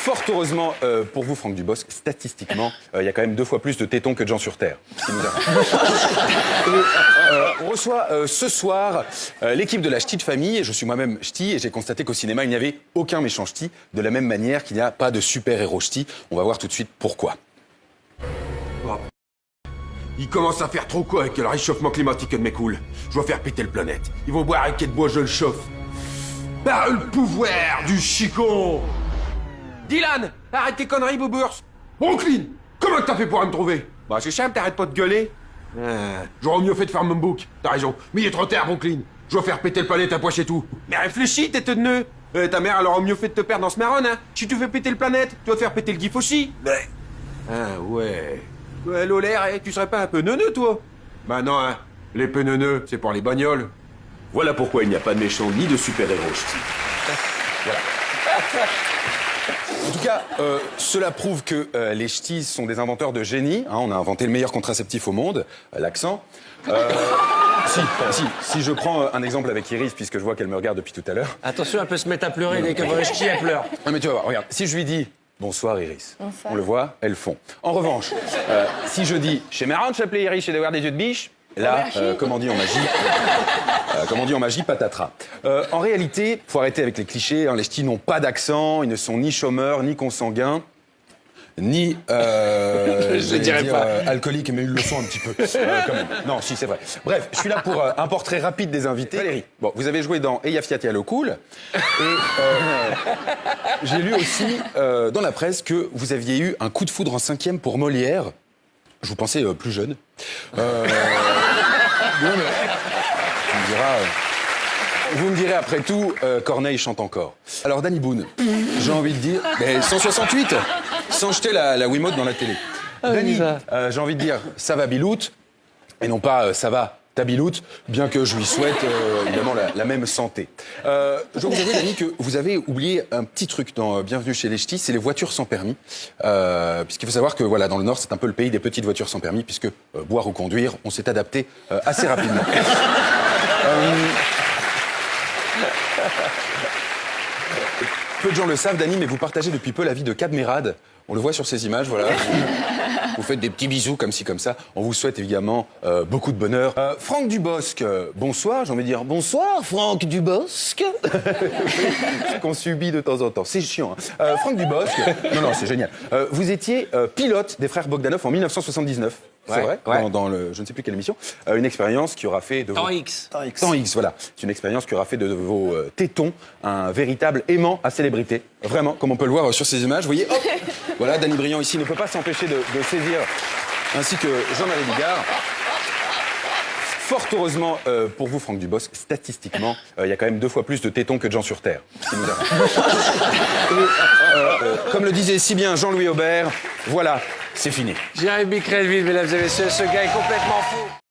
Fort heureusement pour vous, Franck Dubosc, statistiquement, il y a quand même 2 fois plus de tétons que de gens sur Terre. Ce qui nous arrive. On reçoit ce soir l'équipe de la ch'ti de famille. Et je suis moi-même ch'ti et j'ai constaté qu'au cinéma, il n'y avait aucun méchant ch'ti, de la même manière qu'il n'y a pas de super-héros ch'ti. On va voir tout de suite pourquoi. Il commence à faire trop quoi avec le réchauffement climatique de mes coules. Je dois faire péter le planète. Ils vont boire un quai de bois, je le chauffe. Par le pouvoir du chicon. Dylan, arrête tes conneries, Boubours. Brooklyn, comment t'as fait pour me trouver? Bah c'est simple, t'arrêtes pas de gueuler. J'aurais mieux fait de faire mon book, t'as raison. Mais il est trop tard, Brooklyn. Je dois faire péter le planète à poche et tout. Mais réfléchis, tête de nœud. Ta mère, elle aurait mieux fait de te perdre dans ce marron, hein. Si tu fais péter le planète, tu dois faire péter le gif aussi. Ah ouais. Ouais, Lolaire, tu serais pas un peu neuneux, toi? Bah non, hein. Les peu neuneux, c'est pour les bagnoles. Voilà pourquoi il n'y a pas de méchants ni de super-héros ch'ti. Voilà. En tout cas, cela prouve que les ch'tis sont des inventeurs de génie. Hein, on a inventé le meilleur contraceptif au monde, l'accent. Si je prends un exemple avec Iris, puisque je vois qu'elle me regarde depuis tout à l'heure. Attention, elle peut se mettre à pleurer dès qu'elle voit les ch'tis, elle pleure. Non mais tu vas voir, regarde, si je lui dis « Bonsoir Iris », Bonsoir. on le voit, elles font. En revanche, si je dis « Chez Marrant de s'appeler Iris et d'avoir des yeux de biche », là, comme on dit en magie, patatras. En réalité, faut arrêter avec les clichés, hein, les ch'tis n'ont pas d'accent, ils ne sont ni chômeurs, ni consanguins, ni, je dirais pas. Alcooliques, mais ils le sont un petit peu, quand même. Non, si, c'est vrai. Bref, je suis là pour un portrait rapide des invités. Valérie, bon, vous avez joué dans Eya Fiat Yalo Cool, et j'ai lu aussi dans la presse que vous aviez eu un coup de foudre en 5e pour Molière. Je vous pensais plus jeune. Vous me direz après tout, Corneille chante encore. Alors, Danny Boone, j'ai envie de dire... Mais 168 sans jeter la Wiimote dans la télé. Danny, j'ai envie de dire, ça va Bilout, et non pas ça va ta Bilout, bien que je lui souhaite évidemment la même santé. Je dois vous avouer, Danny, que vous avez oublié un petit truc dans Bienvenue chez les ch'tis, c'est les voitures sans permis. Puisqu'il faut savoir que voilà, dans le Nord, c'est un peu le pays des petites voitures sans permis, puisque boire ou conduire, on s'est adapté assez rapidement. Peu de gens le savent, Dany, mais vous partagez depuis peu la vie de Cadmerade. On le voit sur ces images, voilà. Vous faites des petits bisous comme ci, comme ça. On vous souhaite évidemment beaucoup de bonheur. Franck Dubosc, bonsoir. J'ai envie de dire bonsoir, Franck Dubosc. C'est qu'on subit de temps en temps. C'est chiant. Hein. Franck Dubosc, non, c'est génial. Vous étiez pilote des frères Bogdanov en 1979. C'est vrai, ouais. Dans le, je ne sais plus quelle émission. Une expérience qui aura fait de Temps vos... X. Temps X, voilà. C'est une expérience qui aura fait de vos tétons un véritable aimant à célébrité. Vraiment, comme on peut le voir sur ces images. Vous voyez, hop, voilà, Danny Briand ici ne peut pas s'empêcher de saisir, ainsi que Jean-Marie Bigard. Fort heureusement pour vous, Franck Dubosc, statistiquement, il y a quand même 2 fois plus de tétons que de gens sur Terre. Ce qui nous arrive. Comme le disait si bien Jean-Louis Aubert, voilà, c'est fini. Jérémy Crelville, mesdames et messieurs, ce gars est complètement fou.